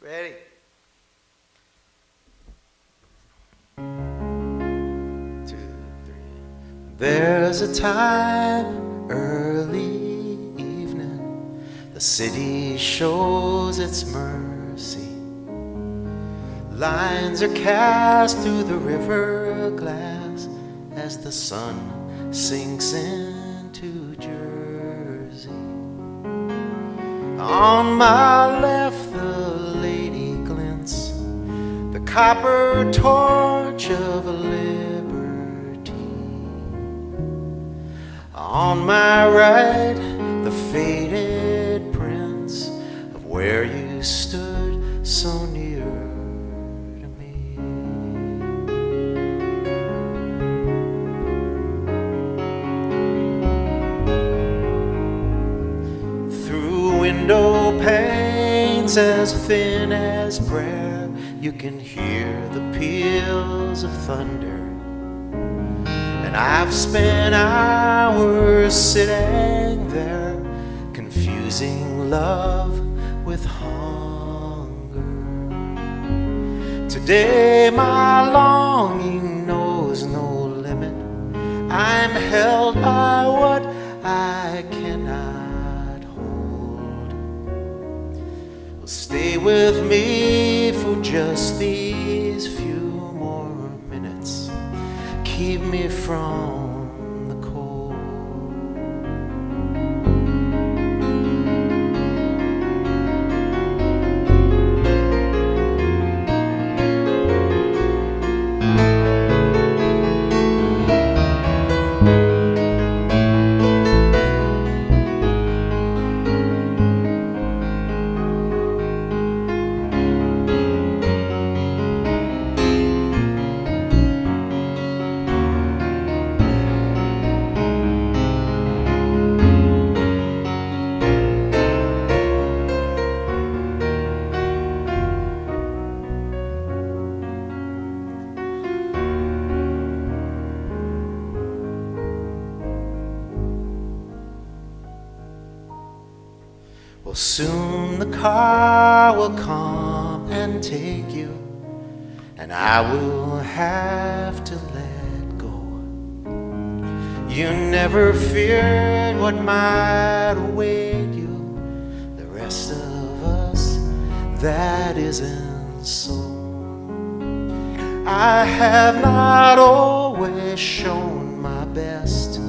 Ready? Two, three. There's a time, early evening, the city shows its mercy. Lines are cast through the river glass as the sun sinks into Jersey. On my left the lady glints, the copper torch of liberty. On my right the faded prints of where you stood so near to me. Through window panes as thin as prayer, you can hear the peals of thunder. And I've spent hours sitting there, confusing love with hunger. Today my longing knows no limit. I'm held by what I cannot hold. Well, stay with me for just these few more minutes. Keep me from the cold. Well, soon the car will come and take you, and I will have to let go. You never feared what might await you. The rest of us, that isn't so. I have not always shown my best.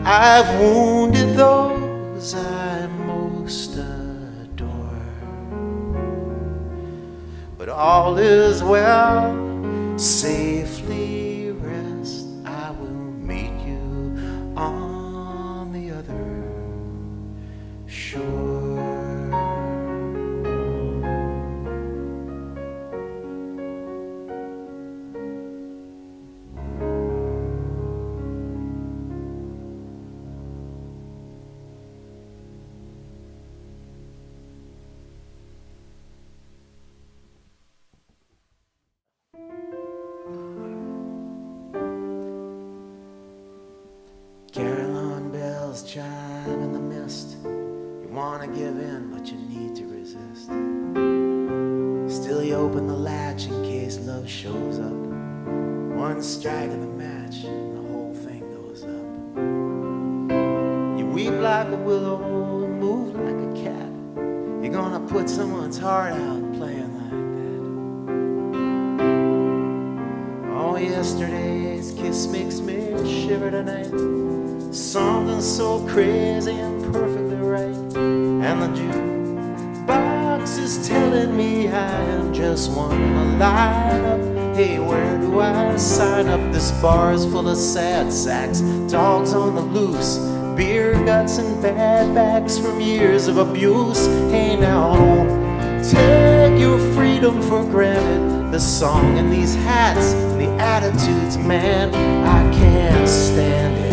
I've wounded those I most adore. But all is well, safely rest. I will meet you on the other shore. Carillon bells chime in the mist. You wanna give in, but you need to resist. Still you open the latch in case love shows up. One strike of the match, and the whole thing goes up. You weep like a willow and move like a cat. You're gonna put someone's heart out playing like that. Oh, yesterday's kiss makes me shiver tonight. Something so crazy and perfectly right. And the jukebox is telling me I am just one in a lineup. Hey, where do I sign up? This bar is full of sad sacks, dogs on the loose, beer guts and bad backs from years of abuse. Hey, now don't take your freedom for granted. The song and these hats and the attitudes, man, I can't stand it.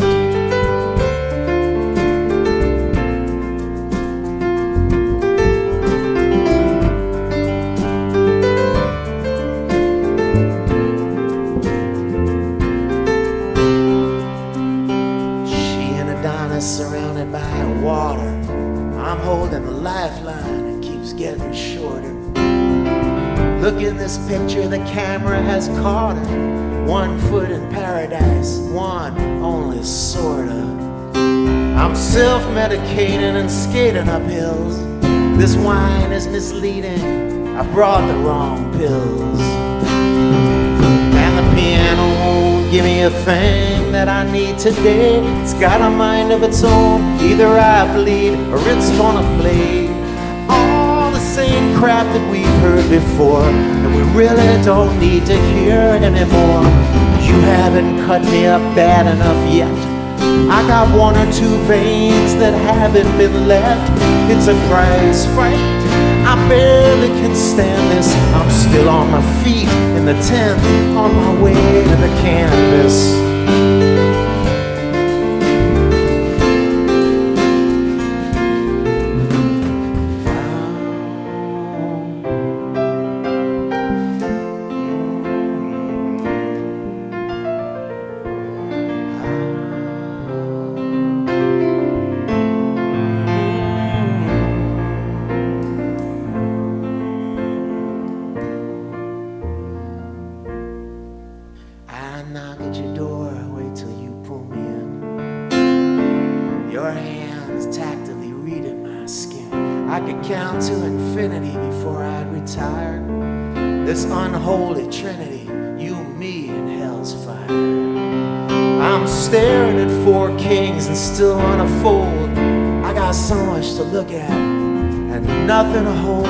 Surrounded by water, I'm holding the lifeline, it keeps getting shorter. Look in this picture the camera has caught her. 1 foot in paradise, one only sorta. I'm self-medicating and skating up hills. This wine is misleading, I brought the wrong pills. And the piano won't give me a thing that I need today. It's got a mind of its own, either I bleed or it's gonna play all the same crap that we've heard before, and we really don't need to hear anymore. You haven't cut me up bad enough yet. I got 1 or 2 veins that haven't been left. It's a prize fight, I barely can stand this. I'm still on my feet in the 10th, on my way to the canvas. Knock at your door, wait till you pull me in. Your hands tactily reading my skin. I could count to infinity before I'd retire. This unholy trinity, you, me, and hell's fire. I'm staring at 4 kings and still unfold. I got so much to look at and nothing to hold.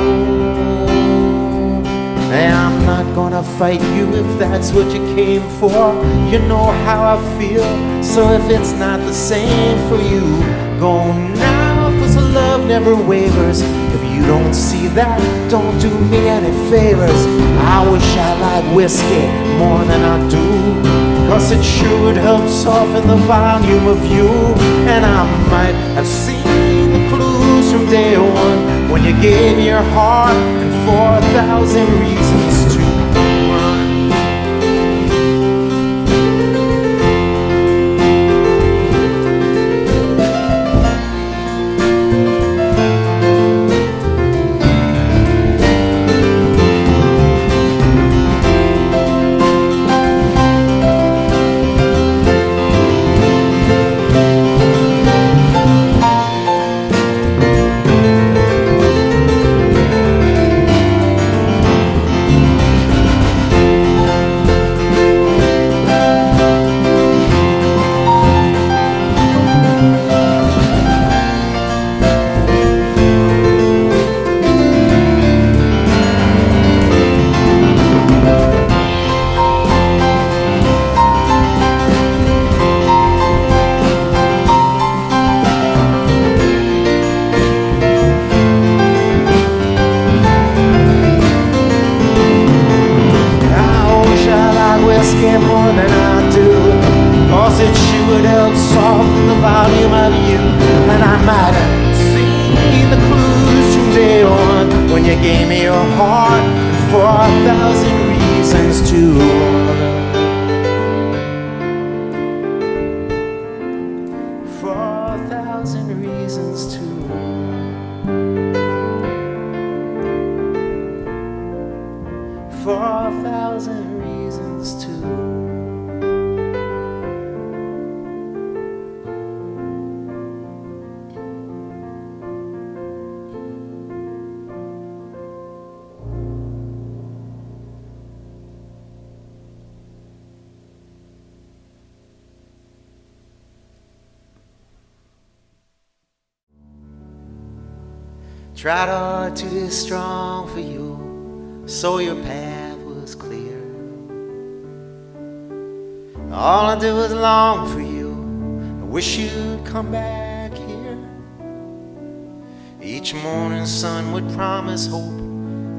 And I'm not gonna fight you if that's what you came for. You know how I feel, so if it's not the same for you, go now, 'cause love never wavers. If you don't see that, don't do me any favors. I wish I liked whiskey more than I do, 'cause it sure would help soften the volume of you. And I might have seen the clues from day one, when you gave me your heart and 4,000 reasons to run. More than I do, 'cause it sure would help soften the volume of you. And I might have seen the clues from day one, when you gave me your heart and 4,000 reasons to run. 4,000 reasons to run. 4,000 reasons to run. Tried hard to be strong for you, so your path was clear. All I did was long for you, I wish you'd come back here. Each morning sun would promise hope,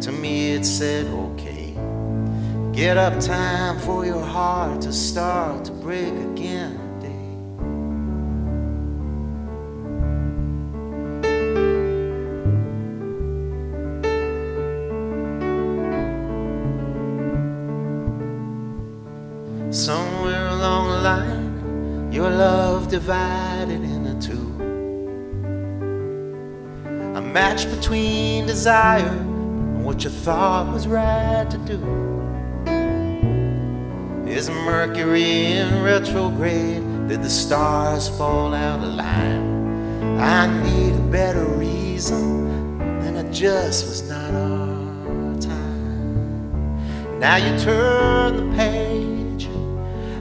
to me it said okay. Get up, time for your heart to start to break again. Somewhere along the line, your love divided into two. A match between desire and what you thought was right to do. Is Mercury in retrograde? Did the stars fall out of line? I need a better reason, and it just was not our time. Now you turn the page,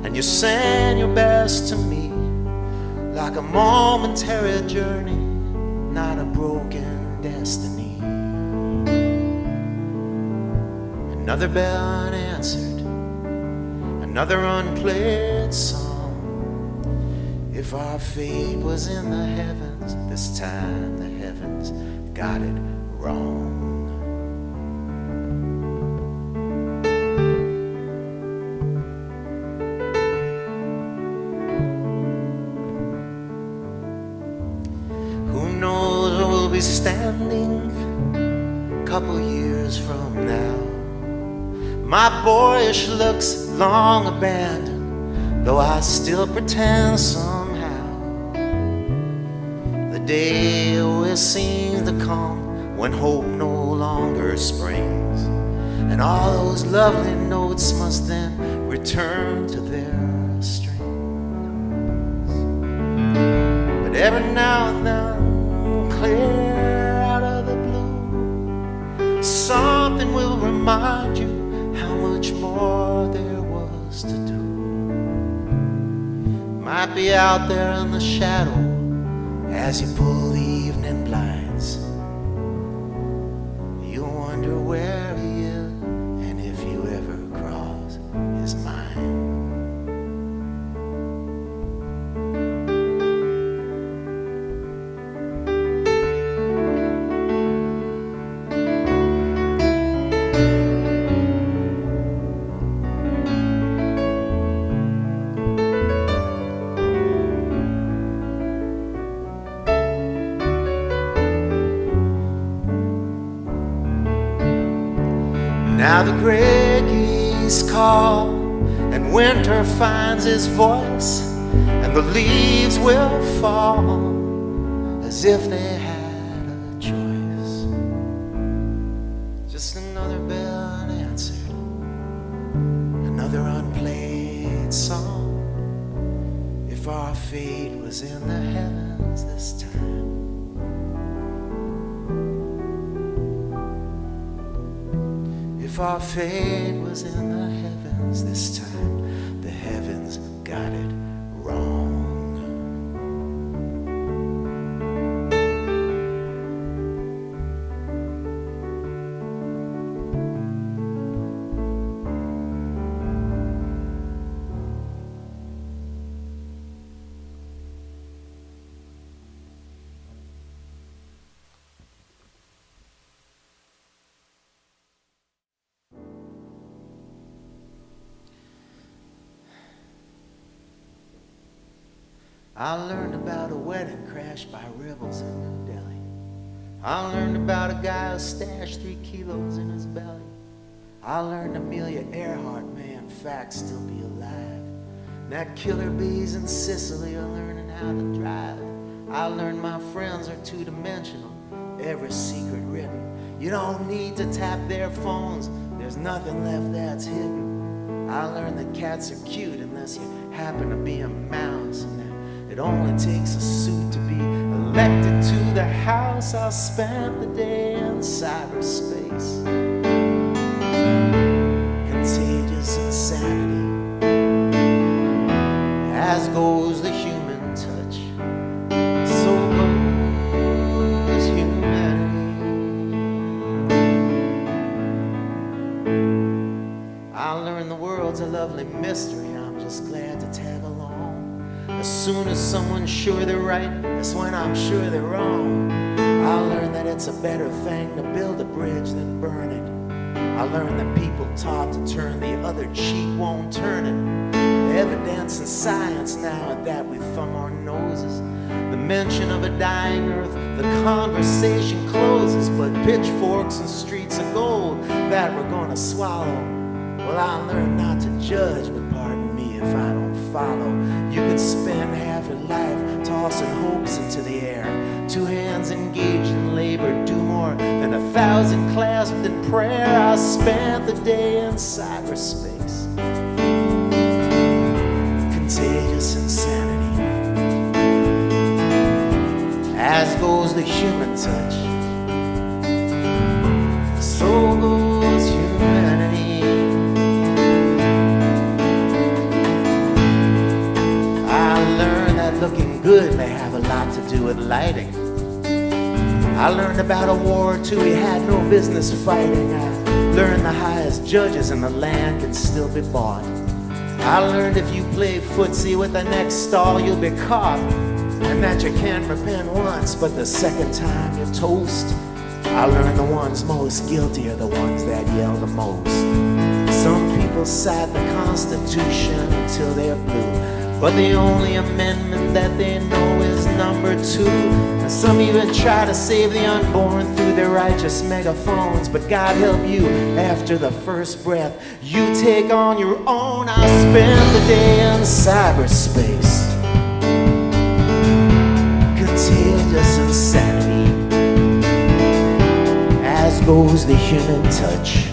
and you send your best to me, like a momentary journey, not a broken destiny. Another bell unanswered, another unplayed song. If our fate was in the heavens, this time the heavens got it wrong. Who knows where we'll be standing a couple years from now? My boyish looks long abandoned, though I still pretend somehow the day always seems to come when hope no longer springs, and all those lovely notes must then return to their strings. But every now and then, clear out of the blue, something will remind you how much more there was to do. Might be out there in the shadow as you pull the evening blinds. You wonder where he is and if you ever cross his mind. Now the gray geese call, and winter finds his voice, and the leaves will fall as if they had a choice. Just another bell unanswered, another unplayed song. If our fate was in the heavens this time, if our fate was in the heavens this time, the heavens got it wrong. I learned about a wedding crash by rebels in New Delhi. I learned about a guy who stashed 3 kilos in his belly. I learned Amelia Earhart may in fact still be alive. That killer bees in Sicily are learning how to drive. I learned my friends are two-dimensional, every secret written. You don't need to tap their phones, there's nothing left that's hidden. I learned that cats are cute unless you happen to be a mouse, and that it only takes a suit to be elected to the House. I spent the day in cyberspace. Contagious insanity, as goes the human touch, so goes humanity. I learned the world's a lovely mystery, I'm just glad to tag along. As soon as someone's sure they're right, that's when I'm sure they're wrong. I learned that it's a better thing to build a bridge than burn it. I learned that people taught to turn the other cheek won't turn it. The evidence in science now at that we thumb our noses. The mention of a dying earth, the conversation closes, but pitchforks and streets of gold that we're gonna swallow. Well, I learned not to judge, but pardon me if I don't follow. You could spend half your life tossing hopes into the air, 2 hands engaged in labor do more than 1,000 clasped in prayer. I spent the day in cyberspace. Contagious insanity, as goes the human touch, so goes humanity. I learned that looking good may have a lot to do with lighting. I learned about a war or two we had no business fighting. I learned the highest judges in the land can still be bought. I learned if you play footsie with the next stall, you'll be caught. And that you can repent once, but the second time you toast. I learned the ones most guilty are the ones that yell the most. Some people cite the Constitution until they're blue, but the only amendment that they know is number 2. And some even try to save the unborn through their righteous megaphones. But God help you, after the first breath you take on your own. I spent the day in cyberspace. Contagious insanity, as goes the human touch.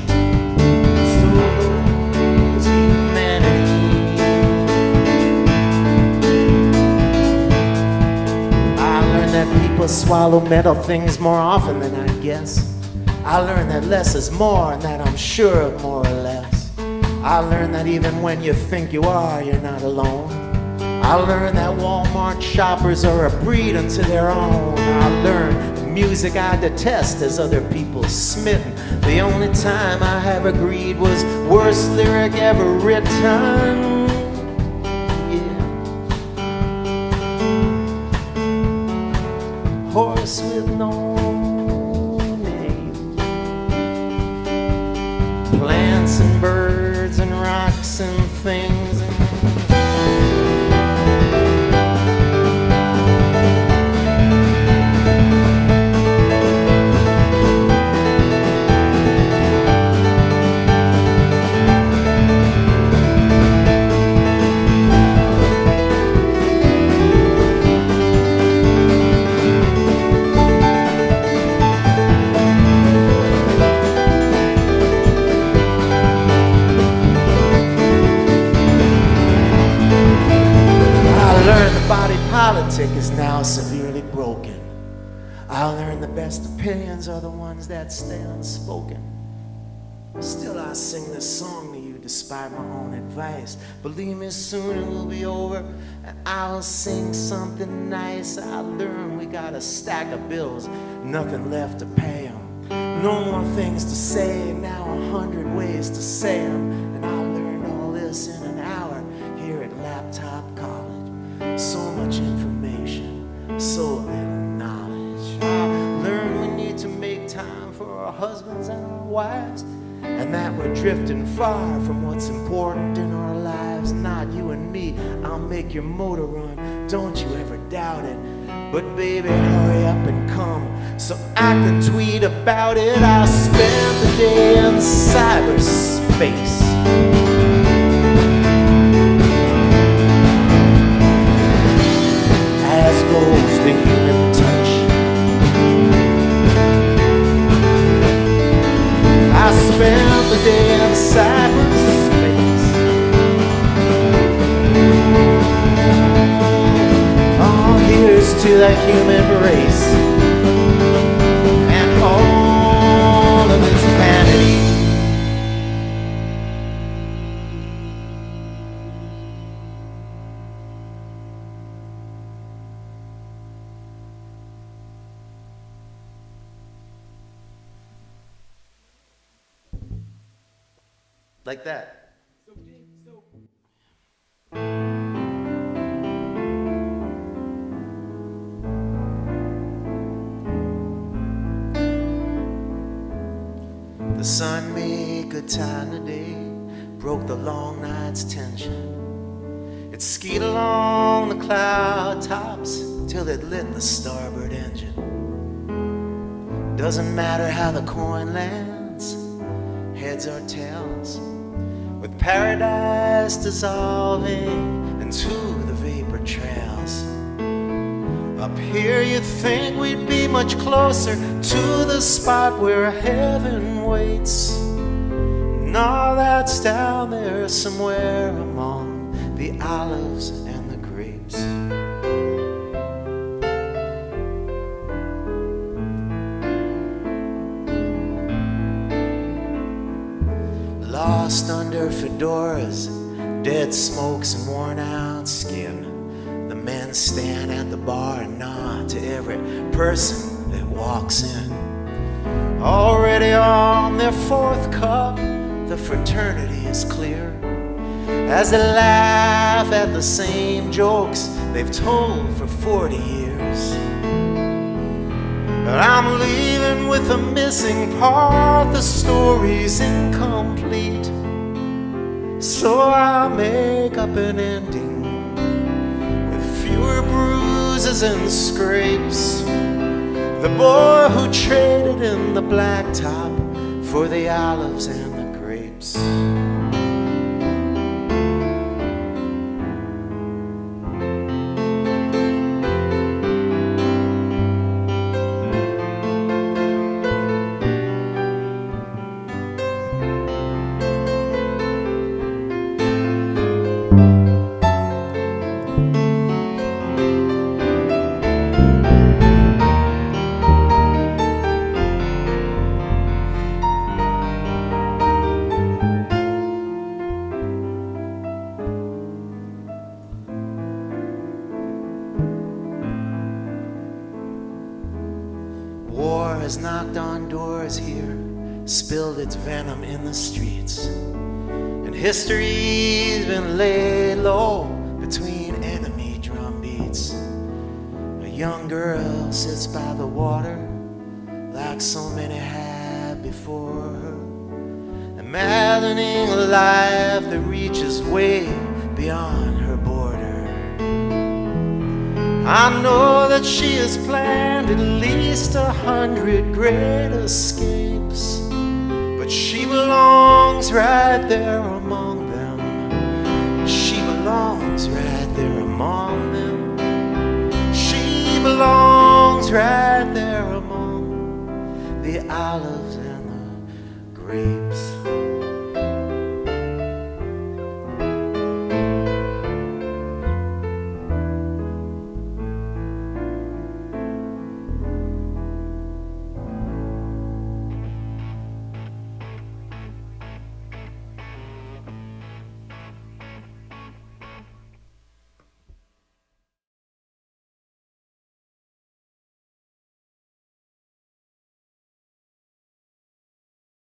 People swallow metal things more often than I guess. I learned that less is more, and that I'm sure of more or less. I learned that even when you think you are, you're not alone. I learned that Walmart shoppers are a breed unto their own. I learned the music I detest as other people smitten. The only time I have agreed was worst lyric ever written. Horse with no name. Plants and birds and rocks and things. Politic is now severely broken. I learned the best opinions are the ones that stay unspoken. Still I sing this song to you despite my own advice. Believe me, soon it will be over and I'll sing something nice. I learned we got a stack of bills, nothing left to pay them. No more things to say, now 100 ways to say them. And I learned all this in an hour here at Laptop College. So much information, so little knowledge. I learned we need to make time for our husbands and our wives, and that we're drifting far from what's important in our lives. Not you and me, I'll make your motor run, don't you ever doubt it. But baby, hurry up and come so I can tweet about it. I spent the day in cyberspace. As goes the human touch. I spent the day in cyberspace. Oh, here's to the human race and all of its vanity. Like that. The sun made good time today, broke the long night's tension. It skied along the cloud tops till it lit the starboard engine. Doesn't matter how the coin lands, heads or tails, with paradise dissolving into the vapor trails Up here you'd think we'd be much closer to the spot where heaven waits. No, that's down there somewhere among the olives and the grapes. Lost under fedoras, dead smokes and worn out skin, the men stand at the bar and nod to every person that walks in. Already on their fourth cup, the fraternity is clear, as they laugh at the same jokes they've told for 40 years. But I'm leaving with a missing part, the story's incomplete, so I'll make up an ending with fewer bruises and scrapes. The boy who traded in the blacktop for the olives and the grapes. War has knocked on doors here, spilled its venom in the streets, and history's been laid low between enemy drum beats. A young girl sits by the water like so many had before her, imagining a life that reaches way beyond her border. I know that she has planned at least 100 great escapes, but she belongs right there among them. She belongs right there among them. She belongs right there among the olives and the grapes.